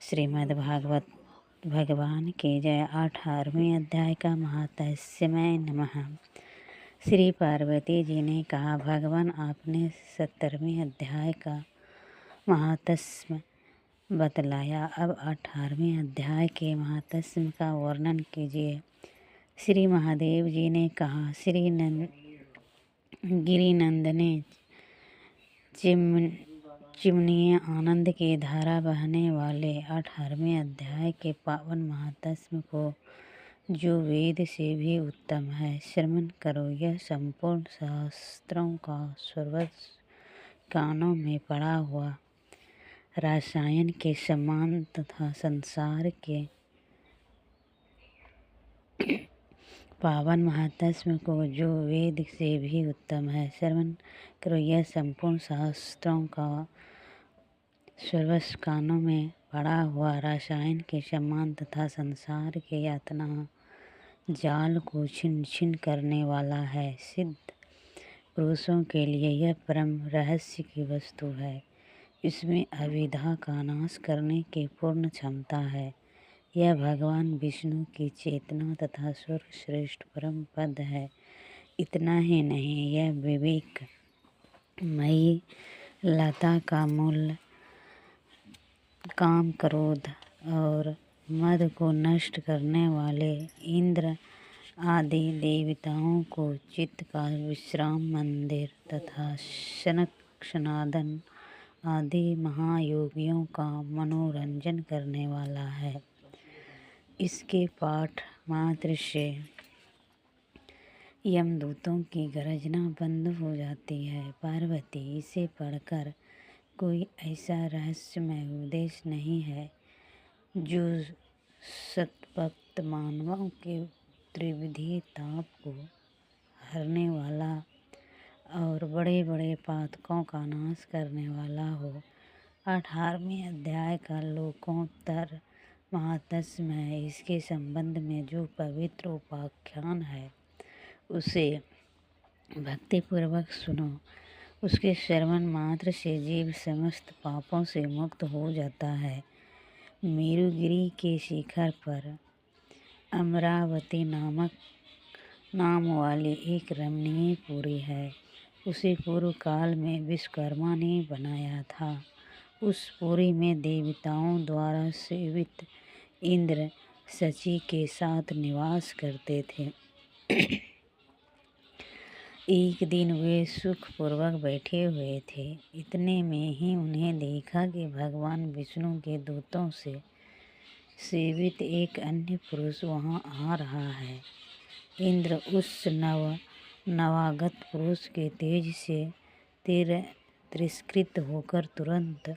श्रीमद्भागवत भगवान की जय। 18वें अध्याय का महात्म्य नमः। श्री पार्वती जी ने कहा, भगवान आपने 17वें अध्याय का महात्म्य बतलाया, अब 18वें अध्याय के महात्म्य का वर्णन कीजिए। श्री महादेव जी ने कहा, श्री गिरिनंदने चिमनिए आनंद की धारा बहने वाले 18वें अध्याय के पावन महात्म्य को, जो वेद से भी उत्तम है, श्रवण करो। यह संपूर्ण शास्त्रों का सर्वस्व, कानों में पड़ा हुआ रसायन के समान तथा संसार के पावन महात्म्य को, जो वेद से भी उत्तम है, श्रवण करो। यह संपूर्ण शास्त्रों का सर्वस्व, कानों में पड़ा हुआ रसायन के समान तथा संसार के यातना जाल को छिन्न छिन्न करने वाला है। सिद्ध पुरुषों के लिए यह परम रहस्य की वस्तु है। इसमें अविद्या का नाश करने की पूर्ण क्षमता है। यह भगवान विष्णु की चेतना तथा स्वर्ग श्रेष्ठ परम पद है। इतना ही नहीं, यह विवेकमयी लता का मूल काम, क्रोध और मद को नष्ट करने वाले इंद्र आदि देवताओं को चित्त का विश्राम मंदिर तथा शनक सनातन आदि महायोगियों का मनोरंजन करने वाला है। इसके पाठ मात्र से यमदूतों की गर्जना बंद हो जाती है। पार्वती, इसे पढ़कर कोई ऐसा रहस्यमय उपदेश नहीं है जो सतभक्त मानवों के त्रिविधि ताप को हरने वाला और बड़े बड़े पातकों का नाश करने वाला हो। 18वें अध्याय का लोकोत्तर महात्म्य है। इसके संबंध में जो पवित्र उपाख्यान है, उसे भक्तिपूर्वक सुनो। उसके श्रवण मात्र से जीव समस्त पापों से मुक्त हो जाता है। मेरुगिरी के शिखर पर अमरावती नाम वाली एक रमणीय पुरी है। उसे पूर्व काल में विश्वकर्मा ने बनाया था। उस पुरी में देवताओं द्वारा सेवित इंद्र शची के साथ निवास करते थे। एक दिन वे सुखपूर्वक बैठे हुए थे। इतने में ही उन्हें देखा कि भगवान विष्णु के दूतों से सेवित एक अन्य पुरुष वहां आ रहा है। इंद्र उस नवागत पुरुष के तेज से तिरस्कृत होकर तुरंत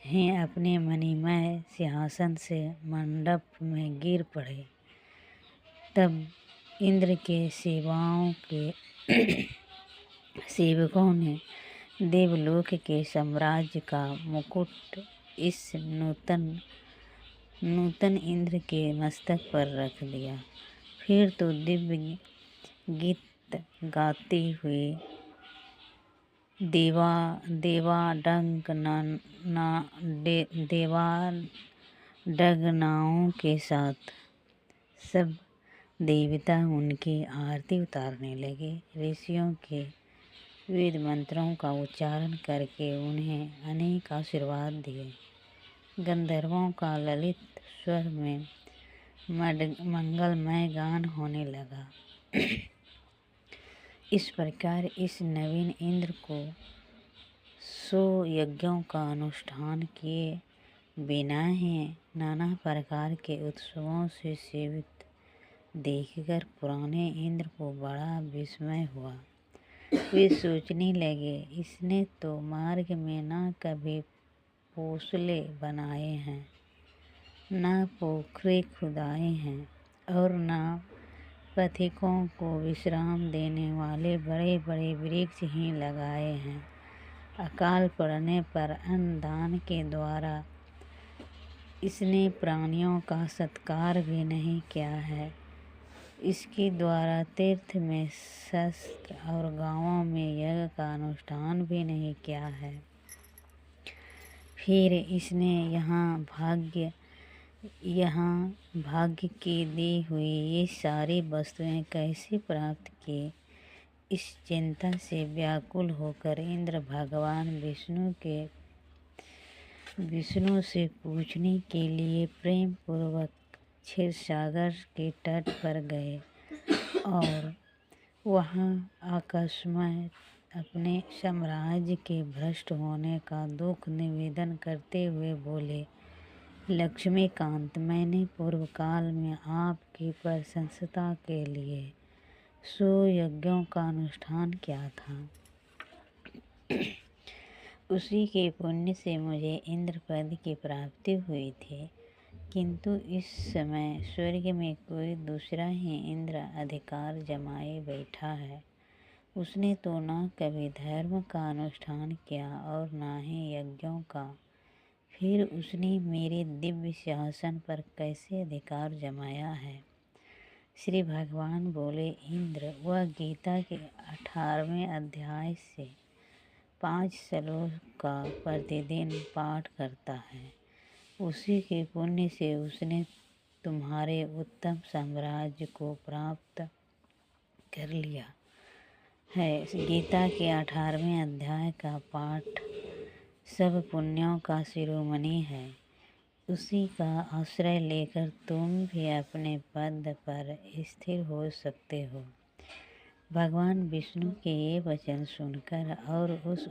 ही अपने मणिमय सिंहासन से मंडप में गिर पड़े। तब इंद्र के सेवकों ने देवलोक के साम्राज्य का मुकुट इस नूतन इंद्र के मस्तक पर रख दिया। फिर तो दिव्य गीत गाते हुए देवाडगनाओं के साथ सब देवता उनकी आरती उतारने लगे। ऋषियों के वेद मंत्रों का उच्चारण करके उन्हें अनेक आशीर्वाद दिए। गंधर्वों का ललित स्वर में मंगलमय गान होने लगा। इस प्रकार इस नवीन इंद्र को 100 यज्ञों का अनुष्ठान किए बिना ही नाना प्रकार के उत्सवों से सेवित देखकर पुराने इंद्र को बड़ा विस्मय हुआ। वे सोचने लगे, इसने तो मार्ग में न कभी पोसले बनाए हैं, न पोखरे खुदाए हैं और न पथिकों को विश्राम देने वाले बड़े बड़े वृक्ष ही लगाए हैं। अकाल पड़ने पर अन्न दान के द्वारा इसने प्राणियों का सत्कार भी नहीं किया है। इसके द्वारा तीर्थ में शस्त्र और गांवों में यज्ञ का अनुष्ठान भी नहीं किया है। फिर इसने यहाँ भाग्य की दी हुई ये सारी वस्तुएं कैसे प्राप्त की। इस चिंता से व्याकुल होकर इंद्र भगवान विष्णु से पूछने के लिए प्रेम पूर्वक क्षीरसागर के तट पर गए और वहाँ अकस्मात अपने साम्राज्य के भ्रष्ट होने का दुख निवेदन करते हुए बोले, लक्ष्मीकांत, मैंने पूर्व काल में आपकी प्रशंसता के लिए 100 यज्ञों का अनुष्ठान किया था। उसी के पुण्य से मुझे इंद्र पद की प्राप्ति हुई थी, किंतु इस समय स्वर्ग में कोई दूसरा ही इंद्र अधिकार जमाए बैठा है। उसने तो न कभी धर्म का अनुष्ठान किया और न ही यज्ञों का। फिर उसने मेरे दिव्य सिंहासन पर कैसे अधिकार जमाया है। श्री भगवान बोले, इंद्र, वह गीता के 18वें अध्याय से 5 श्लोक का प्रतिदिन पाठ करता है। उसी के पुण्य से उसने तुम्हारे उत्तम साम्राज्य को प्राप्त कर लिया है। गीता के 18वें अध्याय का पाठ सब पुण्यों का शिरोमणि है। उसी का आश्रय लेकर तुम भी अपने पद पर स्थिर हो सकते हो। भगवान विष्णु के ये वचन सुनकर और उस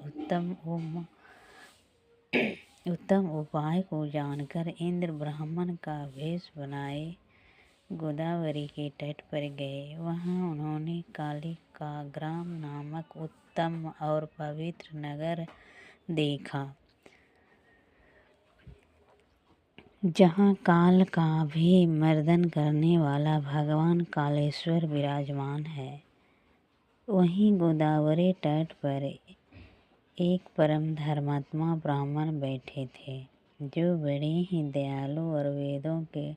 उत्तम उपाय को जानकर इंद्र ब्राह्मण का वेश बनाए गोदावरी के तट पर गए। वहाँ उन्होंने कालिका ग्राम नामक उत्तम और पवित्र नगर देखा, जहाँ काल का भी मर्दन करने वाला भगवान कालेश्वर विराजमान है। वहीं गोदावरी तट पर एक परम धर्मात्मा ब्राह्मण बैठे थे, जो बड़े ही दयालु और वेदों के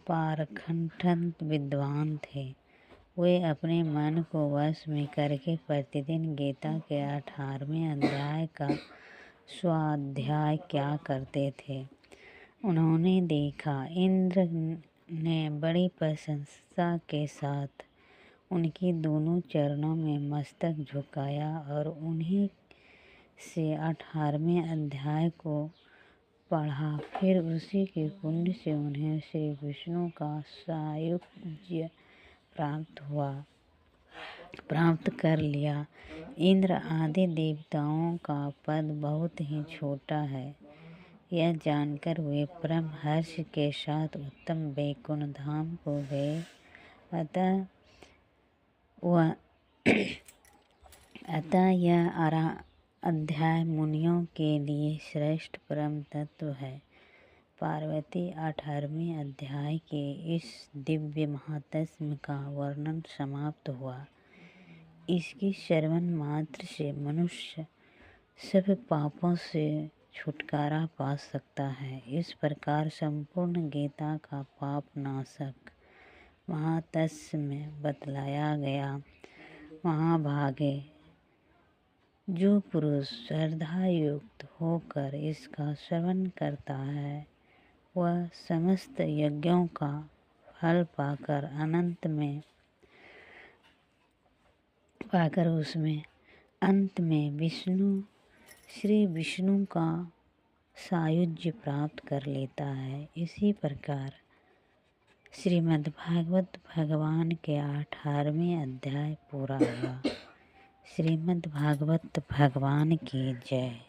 पारखंड विद्वान थे। वे अपने मन को वश में करके प्रतिदिन गीता के 18वें अध्याय का स्वाध्याय क्या करते थे। उन्होंने देखा, इंद्र ने बड़ी प्रशंसा के साथ उनके दोनों चरणों में मस्तक झुकाया और उन्हीं से 18वें अध्याय को पढ़ा। फिर उसी के पुण्य से उन्हें श्री विष्णु का सायुज्य प्राप्त कर लिया। इंद्र आदि देवताओं का पद बहुत ही छोटा है, यह जानकर वे परम हर्ष के साथ उत्तम वैकुंठ धाम को गए। अतः यह अध्याय मुनियों के लिए श्रेष्ठ परम तत्व है। पार्वती 18वें अध्याय के इस दिव्य महात्म्य का वर्णन समाप्त हुआ। इसकी श्रवण मात्र से मनुष्य सब पापों से छुटकारा पा सकता है। इस प्रकार संपूर्ण गीता का पाप नाशक महात्म्य में बतलाया गया। महाभागे, जो पुरुष श्रद्धायुक्त होकर इसका श्रवण करता है, वह समस्त यज्ञों का फल पाकर उसमें अंत में श्री विष्णु का सायुज्य प्राप्त कर लेता है। इसी प्रकार श्रीमद्भागवत भगवान के 18वें अध्याय पूरा हुआ। श्रीमद्भागवत भगवान की जय।